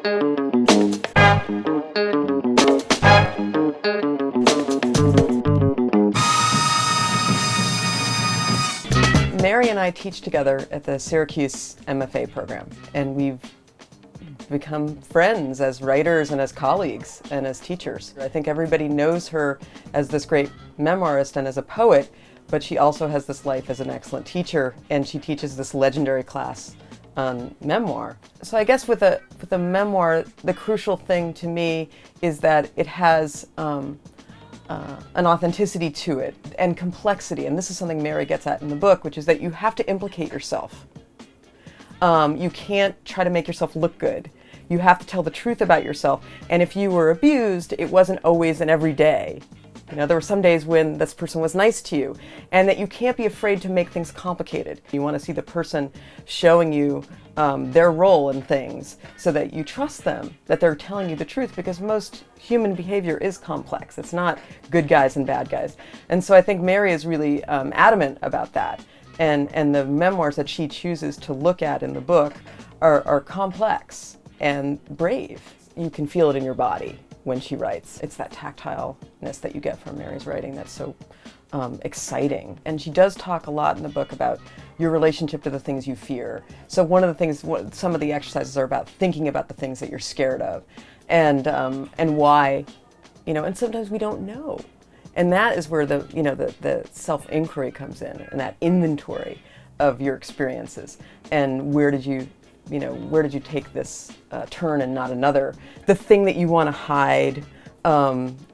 Mary and I teach together at the Syracuse MFA program, and we've become friends as writers and as colleagues and as teachers. I think everybody knows her as this great memoirist and as a poet, but she also has this life as an excellent teacher, and she teaches this legendary class on memoir. So I guess with a memoir, the crucial thing to me is that it has an authenticity to it and complexity, and this is something Mary gets at in the book, which is that you have to implicate yourself. You can't try to make yourself look good. You have to tell the truth about yourself, and if you were abused, it wasn't always an everyday. You know, there were some days when this person was nice to you, and that you can't be afraid to make things complicated. You want to see the person showing you their role in things so that you trust them, that they're telling you the truth, because most human behavior is complex. It's not good guys and bad guys. And so I think Mary is really adamant about that. And the memoirs that she chooses to look at in the book are complex and brave. You can feel it in your body when she writes. It's that tactileness that you get from Mary's writing that's so exciting. And she does talk a lot in the book about your relationship to the things you fear. So one of the things, some of the exercises are about thinking about the things that you're scared of, and why, you know, and sometimes we don't know. And that is where the self-inquiry comes in, and that inventory of your experiences, and where did you take this turn and not another? The thing that you want to hide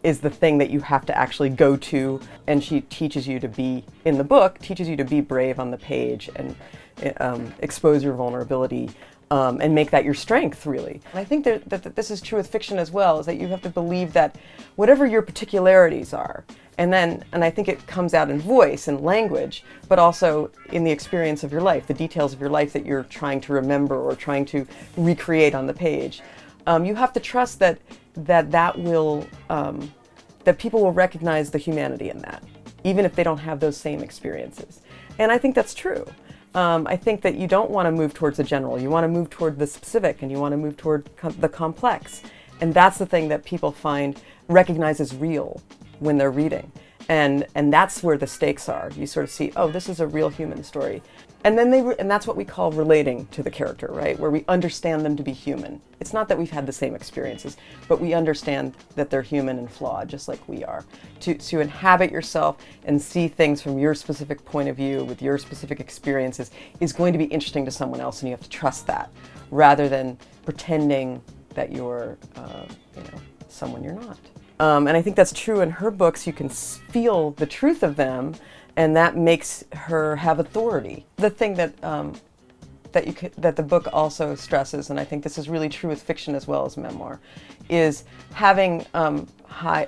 is the thing that you have to actually go to, and she teaches you to be, in the book, teaches you to be brave on the page and expose your vulnerability and make that your strength, really. And I think that this is true with fiction as well, is that you have to believe that whatever your particularities are, and I think it comes out in voice and language, but also in the experience of your life, the details of your life that you're trying to remember or trying to recreate on the page. You have to trust that people will recognize the humanity in that, even if they don't have those same experiences. And I think that's true. I think that you don't want to move towards the general. You want to move toward the specific, and you want to move toward the complex. And that's the thing that people recognize as real when they're reading. And that's where the stakes are. You sort of see, oh, this is a real human story. And then and that's what we call relating to the character, right? Where we understand them to be human. It's not that we've had the same experiences, but we understand that they're human and flawed, just like we are. To inhabit yourself and see things from your specific point of view with your specific experiences is going to be interesting to someone else, and you have to trust that, rather than pretending that you're, someone you're not. And I think that's true in her books. You can feel the truth of them, and that makes her have authority. The thing that the book also stresses, and I think this is really true with fiction as well as memoir, is having high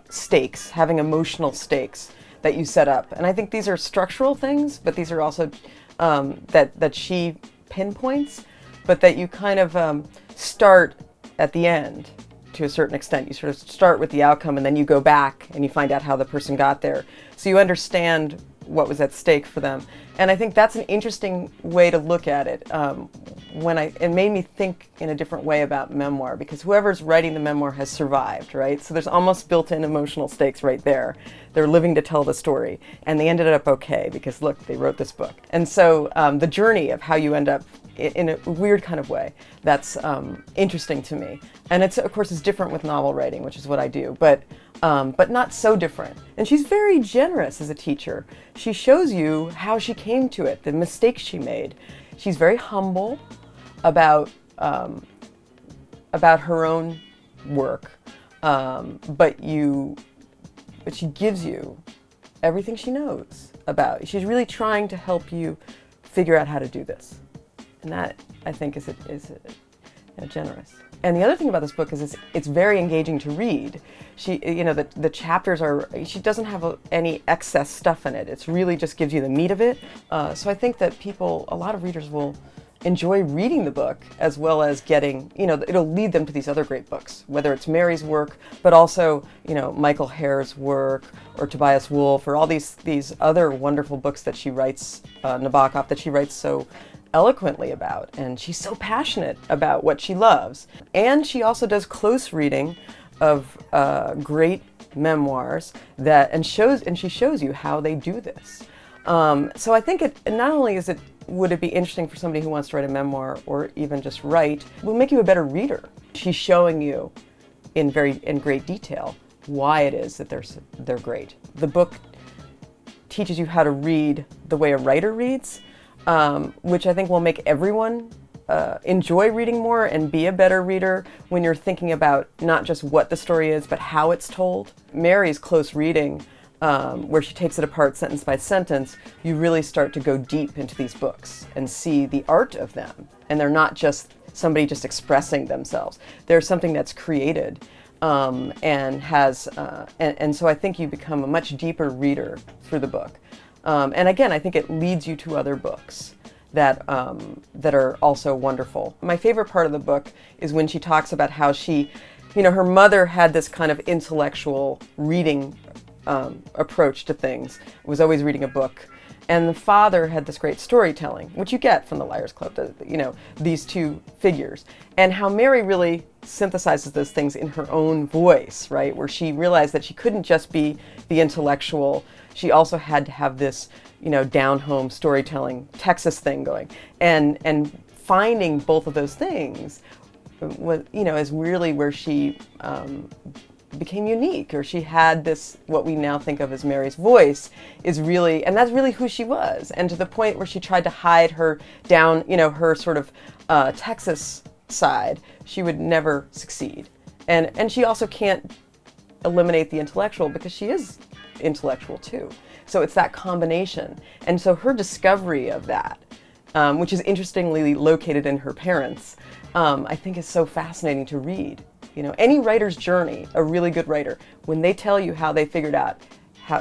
stakes, having emotional stakes that you set up. And I think these are structural things, but these are also that she pinpoints, but that you kind of start at the end. To a certain extent, you sort of start with the outcome, and then you go back and you find out how the person got there. So you understand what was at stake for them. And I think that's an interesting way to look at it. It made me think in a different way about memoir, because whoever's writing the memoir has survived, right? So there's almost built-in emotional stakes right there. They're living to tell the story, and they ended up okay because look, they wrote this book. And so the journey of how you end up in a weird kind of way, that's interesting to me. And it's, of course, it's different with novel writing, which is what I do, but not so different. And she's very generous as a teacher. She shows you how she came to it, the mistakes she made. She's very humble about her own work, but she gives you everything she knows about. She's really trying to help you figure out how to do this. And that, I think, is generous. And the other thing about this book is it's very engaging to read. The chapters she doesn't have any excess stuff in it. It's really just gives you the meat of it. So I think that a lot of readers will enjoy reading the book, as well as getting, it'll lead them to these other great books, whether it's Mary's work, but also, Michael Hare's work, or Tobias Wolff, or all these other wonderful books that she writes, Nabokov, that she writes so eloquently about, and she's so passionate about what she loves. And she also does close reading of great memoirs and she shows you how they do this. So I think not only would it be interesting for somebody who wants to write a memoir or even just write, it will make you a better reader. She's showing you in great detail why it is that they're great. The book teaches you how to read the way a writer reads, which I think will make everyone enjoy reading more and be a better reader when you're thinking about not just what the story is, but how it's told. Mary's close reading, where she takes it apart sentence by sentence, you really start to go deep into these books and see the art of them. And they're not just somebody just expressing themselves. They're something that's created and so I think you become a much deeper reader through the book. And again, I think it leads you to other books that are also wonderful. My favorite part of the book is when she talks about how her mother had this kind of intellectual reading approach to things, was always reading a book. And the father had this great storytelling, which you get from the Liars Club, these two figures. And how Mary really synthesizes those things in her own voice, right? Where she realized that she couldn't just be the intellectual, she also had to have this, down-home storytelling Texas thing going. And finding both of those things was, is really where she became unique, or she had this, what we now think of as Mary's voice, and that's really who she was. And to the point where she tried to hide her her sort of Texas side, she would never succeed. And she also can't eliminate the intellectual, because she is intellectual too. So it's that combination. And so her discovery of that, which is interestingly located in her parents, I think is so fascinating to read. Any writer's journey, a really good writer, when they tell you how they figured out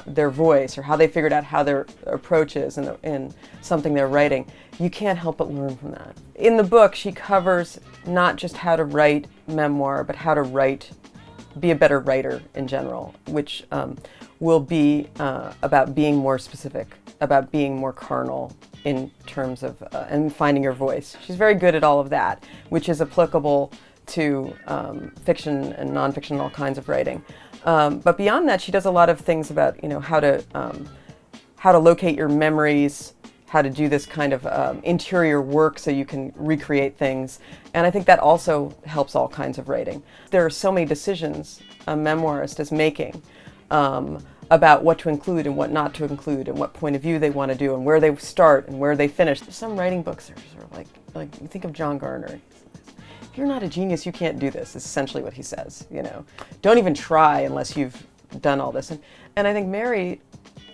their voice, or how they figured out how their approach is in something they're writing, you can't help but learn from that. In the book, she covers not just how to write memoir, but how to be a better writer in general, which will be about being more specific, about being more carnal in terms of, and finding your voice. She's very good at all of that, which is applicable to fiction and nonfiction and all kinds of writing. But beyond that, she does a lot of things about how to locate your memories, how to do this kind of interior work so you can recreate things. And I think that also helps all kinds of writing. There are so many decisions a memoirist is making about what to include and what not to include, and what point of view they want to do, and where they start and where they finish. Some writing books are sort of like you think of John Garner. If you're not a genius, you can't do this, is essentially what he says. Don't even try unless you've done all this. And I think Mary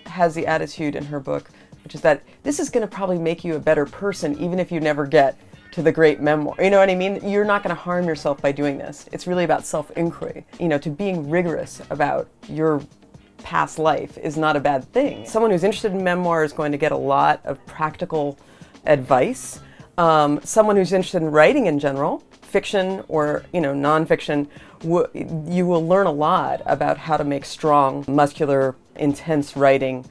has the attitude in her book, which is that this is going to probably make you a better person, even if you never get to the great memoir. You know what I mean? You're not going to harm yourself by doing this. It's really about self-inquiry. To being rigorous about your past life is not a bad thing. Someone who's interested in memoir is going to get a lot of practical advice. Someone who's interested in writing in general, fiction or nonfiction, you will learn a lot about how to make strong, muscular, intense writing.